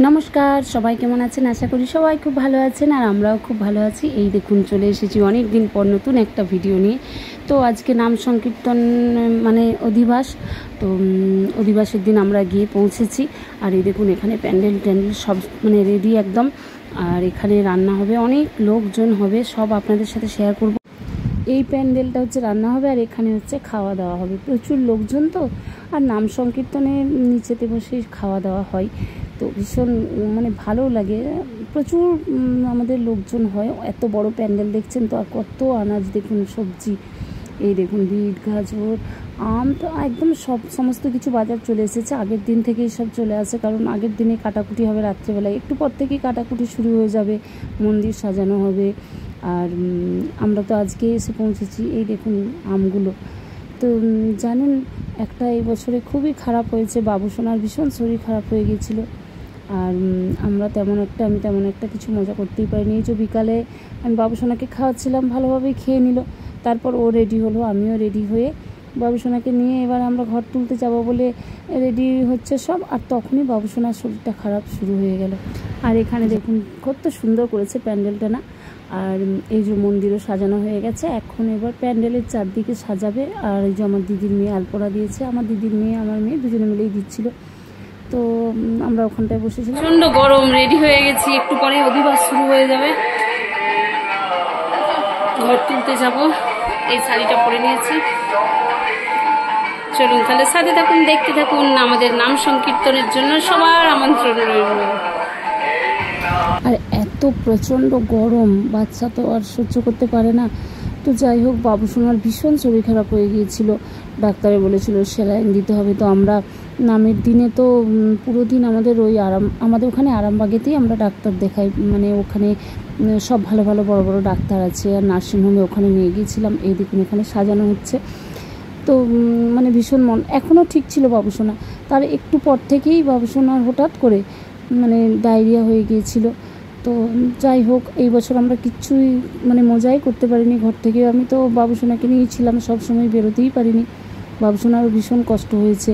নমস্কার, সবাই কেমন আছেন? আশা করি সবাই খুব ভালো আছেন আর আমরাও খুব ভালো আছি। এই দেখুন চলে এসেছি অনেক দিন পর নতুন একটা ভিডিও নিয়ে। তো আজকে নাম সংকীর্তন মানে অধিবাস। তো অধিবাসের দিন আমরা গিয়ে পৌঁছেছি। আর এই দেখুন এখানে প্যান্ডেল সব মানে রেডি একদম। আর এখানে রান্না হবে, অনেক লোকজন হবে, সব আপনাদের সাথে শেয়ার করব। এই প্যান্ডেলটা হচ্ছে রান্না হবে আর এখানে হচ্ছে খাওয়া দাওয়া হবে। প্রচুর লোকজন তো, আর নাম সংকীর্তনে নিচেতে বসে খাওয়া দাওয়া হয়, তো ভীষণ মানে ভালো লাগে। প্রচুর আমাদের লোকজন হয়, এত বড় প্যান্ডেল দেখছেন তো। আর কত আনাজ দেখুন, সবজি, এই দেখুন বিট, গাজর, আম, তো একদম সমস্ত কিছু বাজার চলে এসেছে। আগের দিন থেকেই সব চলে আসে, কারণ আগের দিনে কাটাকুটি হবে রাত্রেবেলায়, একটু পর থেকেই কাটাকুটি শুরু হয়ে যাবে, মন্দির সাজানো হবে। আর আমরা তো আজকে এসে পৌঁছেছি। এই দেখুন আমগুলো। তো জানেন, একটা এই বছরে খুবই খারাপ হয়েছে, বাবুসোনার ভীষণ শরীর খারাপ হয়ে গিয়েছিল। আর আমি তেমন একটা কিছু মজা করতেই পারিনি। এই যে বিকালে আমি বাবুসোনাকে খাওয়াচ্ছিলাম, ভালোভাবেই খেয়ে নিল। তারপর ও রেডি হলো, আমিও রেডি হয়ে বাবুসোনাকে নিয়ে এবার আমরা ঘর তুলতে যাব বলে রেডি হচ্ছে সব। আর তখনই বাবুসোনার শরীরটা খারাপ শুরু হয়ে গেল। আর এখানে দেখুন কত সুন্দর করেছে প্যান্ডেলটা না। আর এই যে মন্দিরও সাজানো হয়ে গেছে, এখন এবার প্যান্ডেলের চারদিকে সাজাবে। আর এই যে আমার দিদির মেয়ে আলপনা দিয়েছে, আমার দিদির মেয়ে আমার মেয়ে দুজনে মিলেই দিচ্ছিল। তো আমরা ওখানটায় বসেছিলাম। প্রচণ্ড গরম, রেডি হয়ে গেছি, একটু পরে অধিবাস শুরু হয়ে যাবে, ঘর তুলতে যাব। এই শাড়িটা পরে নিয়েছি। চলুন তাহলে সাথে থাকুন, দেখতে থাকুন। আমাদের নাম সংকীর্তনের জন্য সবার আমন্ত্রণ রইল। আর এত প্রচণ্ড গরম, বাচ্চা তো আর সহ্য করতে পারে না। তো যাই হোক, বাবুসোনার ভীষণ শরীর খারাপ হয়ে গিয়েছিল, ডাক্তারে বলেছিল স্যালাইন দিতে হবে। তো আমরা নামের দিনে তো পুরো দিন আমাদের আমাদের ওখানে আরামবাগেতেই আমরা ডাক্তার দেখাই, মানে ওখানে সব ভালো ভালো বড় বড় ডাক্তার আছে। আর নার্সিংহোমে ওখানে নিয়ে গিয়েছিলাম। এই দেখুন এখানে সাজানো হচ্ছে। তো মানে ভীষণ এখনও ঠিক ছিল বাবুসোনা, তার একটু পর থেকেই বাবুসোনার হঠাৎ করে মানে ডায়রিয়া হয়ে গিয়েছিল। তো যাই হোক, এই বছর আমরা কিচ্ছুই মানে মজাই করতে পারিনি ঘর থেকে। আমি তো বাবুসোনাকে নিয়েছিলাম, সবসময় বেরোতেই পারিনি, বাবুসোনারও ভীষণ কষ্ট হয়েছে।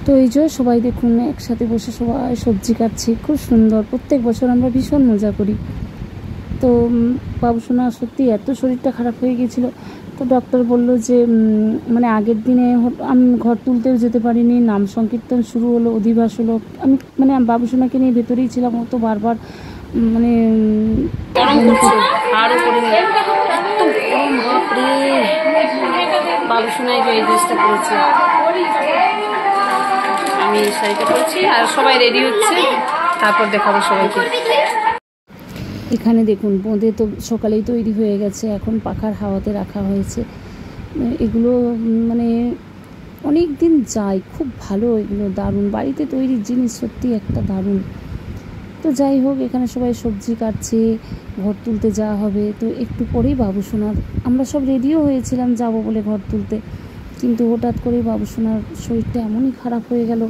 তো এই যে সবাই দেখুন একসাথে বসে সবাই সবজি কাটছি, খুব সুন্দর। প্রত্যেক বছর আমরা ভীষণ মজা করি। তো বাবুসোনা সত্যি এত শরীরটা খারাপ হয়ে গিয়েছিল। তো ডক্টর বলল যে মানে আগের দিনে আমি ঘর তুলতেও যেতে পারিনি, নাম সংকীর্তন শুরু হলো, অধিবাস হলো, আমি মানে বাবুসোনাকে নিয়ে ভেতরেই ছিলাম। ও তো বারবার মানে বাবুসোনায় যে এই ড্রেসটা পরেছি, আমি এই শাড়িটা পরেছি। আর সবাই রেডি হচ্ছে, তারপর দেখাবো সবাইকে। এখানে দেখুন বোঁদে তো সকালেই তৈরি হয়ে গেছে, এখন পাখার হাওয়াতে রাখা হয়েছে। এগুলো মানে অনেক দিন যায়, খুব ভালো, এগুলো দারুণ, বাড়িতে তৈরি জিনিস, সত্যি একটা দারুণ। তো যাই হোক, এখানে সবাই সবজি কাটছে, ঘর তুলতে যাওয়া হবে। তো একটু পরেই বাবুসোনার, আমরা সব রেডিও হয়েছিলাম যাব বলে ঘর তুলতে, কিন্তু হঠাৎ করেই বাবুসোনার শরীরটা এমনই খারাপ হয়ে গেল,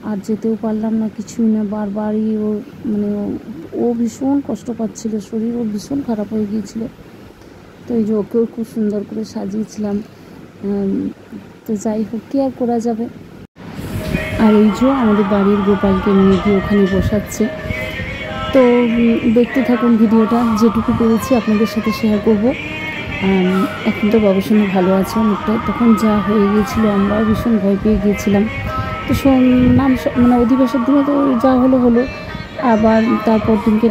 আর যেতেও পারলাম না, কিছুই না। বারবারই ও ভীষণ কষ্ট পাচ্ছিল, শরীর ওর ভীষণ খারাপ হয়ে গিয়েছিল। তো এই যে ওকেও খুব সুন্দর করে সাজিয়েছিলাম। তো যাই হোক, কি আর করা যাবে। আর এই যে আমাদের বাড়ির গোপালকে নিয়ে গিয়ে ওখানে বসাচ্ছে। তো দেখতে থাকুন ভিডিওটা, যেটুকু পেরেছি আপনাদের সাথে শেয়ার করব। এখন তো বাবুসোনা ভালো আছে অনেকটা, তখন যা হয়ে গিয়েছিল আমরাও ভীষণ ভয় পেয়ে গিয়েছিলাম। তো মানে অধিবাসের দিনে তো যা হলো, আবার তারপর দিনকে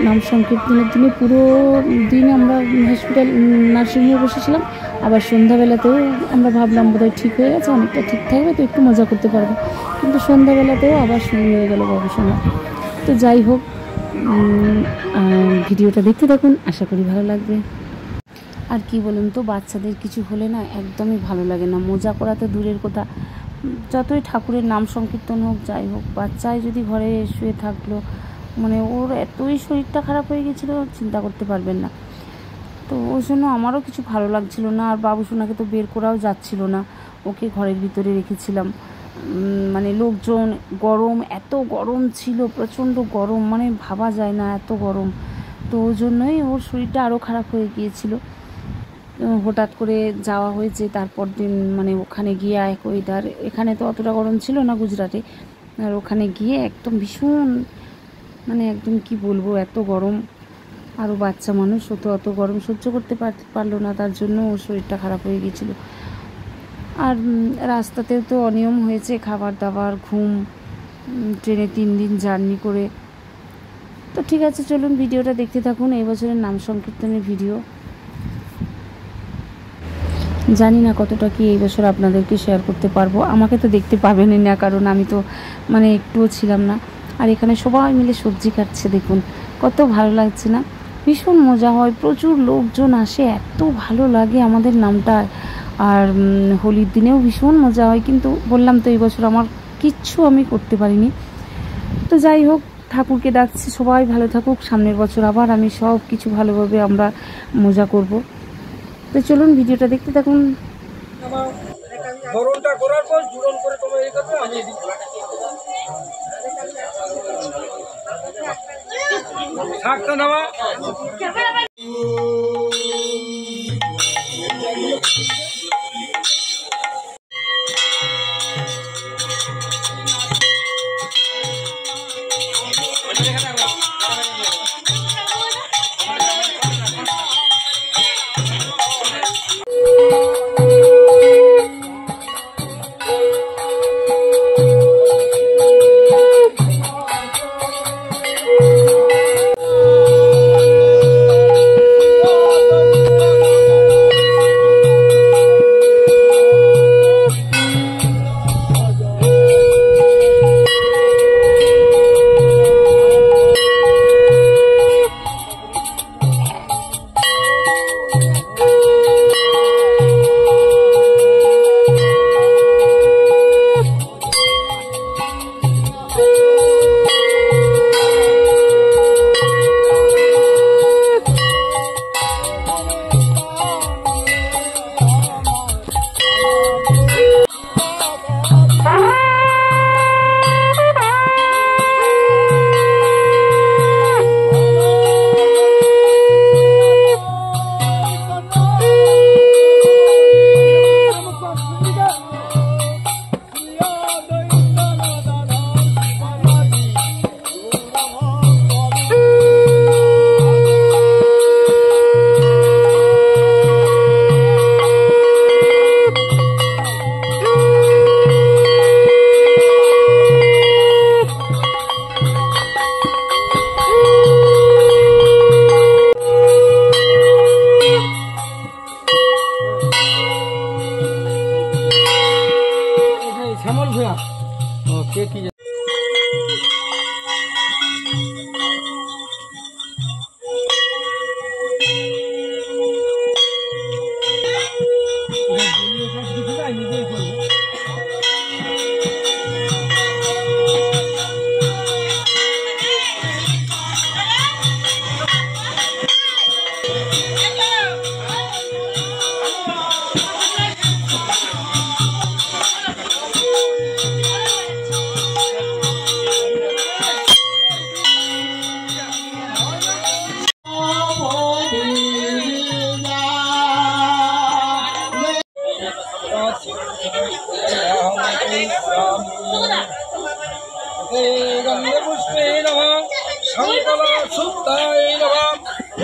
নাম সংকীর্তনের দিনে পুরো দিন আমরা হসপিটাল নার্সিংহোমে বসেছিলাম। আবার সন্ধ্যাবেলাতেও আমরা ভাবলাম বোধহয় ঠিক হয়ে গেছে, অনেকটা ঠিক থাকবে, তো একটু মজা করতে পারবো, কিন্তু সন্ধ্যাবেলাতেও আবার শুরু হয়ে গেল বাবুসোনা। তো যাই হোক, ভিডিওটা দেখতে থাকুন, আশা করি ভালো লাগবে। আর কি বলুন তো, বাচ্চাদের কিছু হলে না একদমই ভালো লাগে না, মজা করা তো দূরের কথা, যতই ঠাকুরের নাম সংকীর্তন হোক যাই হোক, বাচ্চায় যদি ঘরে শুয়ে থাকলো, মানে ওর এতই শরীরটা খারাপ হয়ে গেছিলো, চিন্তা করতে পারবেন না। তো ওই জন্য আমারও কিছু ভালো লাগছিল না। আর বাবুসোনাকে তো বের করাও যাচ্ছিল না, ওকে ঘরের ভিতরে রেখেছিলাম। মানে লোকজন, গরম, এত গরম ছিল, প্রচণ্ড গরম, মানে ভাবা যায় না এত গরম। তো ওই জন্যই ওর শরীরটা আরও খারাপ হয়ে গিয়েছিল। হঠাৎ করে যাওয়া হয়েছে, তারপর দিন মানে ওখানে গিয়ে এক ওয়েদার, এখানে তো অতটা গরম ছিল না গুজরাটে, আর ওখানে গিয়ে একদম ভীষণ মানে একদম কি বলবো, এত গরম। আরও বাচ্চা মানুষ, ও তো অত গরম সহ্য করতে পারলো না, তার জন্য ওর শরীরটা খারাপ হয়ে গেছিলো। আর রাস্তাতেও তো অনিয়ম হয়েছে, খাবার দাবার, ঘুম, ট্রেনে 3 দিন জার্নি করে। তো ঠিক আছে, চলুন ভিডিওটা দেখতে থাকুন, এই বছরের নাম সংকীর্তনের ভিডিও। জানি না কতটা কি এই বছর আপনাদেরকে শেয়ার করতে পারবো। আমাকে তো দেখতে পাবেনই না, কারণ আমি তো মানে একটুও ছিলাম না। আর এখানে সবাই মিলে সবজি কাটছে, দেখুন কত ভালো লাগছে না? ভীষণ মজা হয়, প্রচুর লোকজন আসে, এত ভালো লাগে আমাদের নামটা। আর হোলির দিনেও ভীষণ মজা হয়, কিন্তু বললাম তো এই বছর আমার কিচ্ছু আমি করতে পারিনি। তো যাই হোক, ঠাকুরকে ডাকছি সবাই ভালো থাকুক, সামনের বছর আবার আমি সব কিছু ভালোভাবে আমরা মজা করব। তো চলুন ভিডিওটা দেখতে থাকুন। ধরনটা করার পর জুড়ন করে তোমরা এই করবে, আমি শাকটা নেওয়া। শ্যামল ভূয়া কে কি पुष्पे नमः शंकल सुताय नमः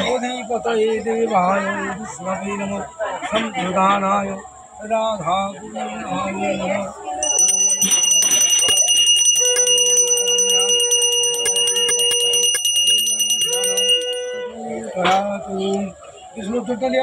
अधिपतये देवाय विष्णवे नमः संप्रदानाय राधा गुणाय नमः कृष्ण चैतन्य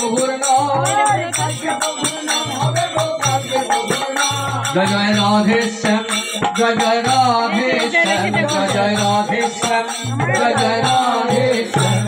প্রভুর নাম হবে গো কালকে প্রভুর নাম জয় জয় রাধে শ্যাম জয় জয় রাধে শ্যাম জয় জয় রাধে শ্যাম জয় জয় রাধে শ্যাম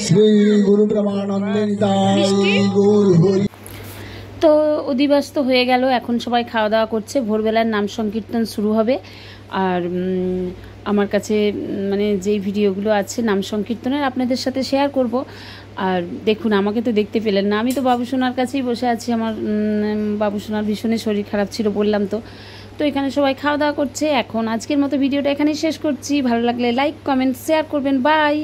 শ্রী গুরু প্রেমানন্দে নিতাই গৌর হরি। তো অধিবাস তো হয়ে গেল, এখন সবাই খাওয়া দাওয়া করছে, ভোরবেলার নাম সংকীর্তন শুরু হবে। আর আমার কাছে মানে যেই ভিডিওগুলো আছে নাম সংকীর্তনের আপনাদের সাথে শেয়ার করব। আর দেখুন, আমাকে তো দেখতে পেলেন না, আমি তো বাবুসোনার কাছেই বসে আছি। আমার বাবুসোনার ভীষণই শরীর খারাপ ছিল বললাম তো। তো এখানে সবাই খাওয়া দাওয়া করছে। এখন আজকের মতো ভিডিওটা এখানেই শেষ করছি। ভালো লাগলে লাইক কমেন্ট শেয়ার করবেন। বাই।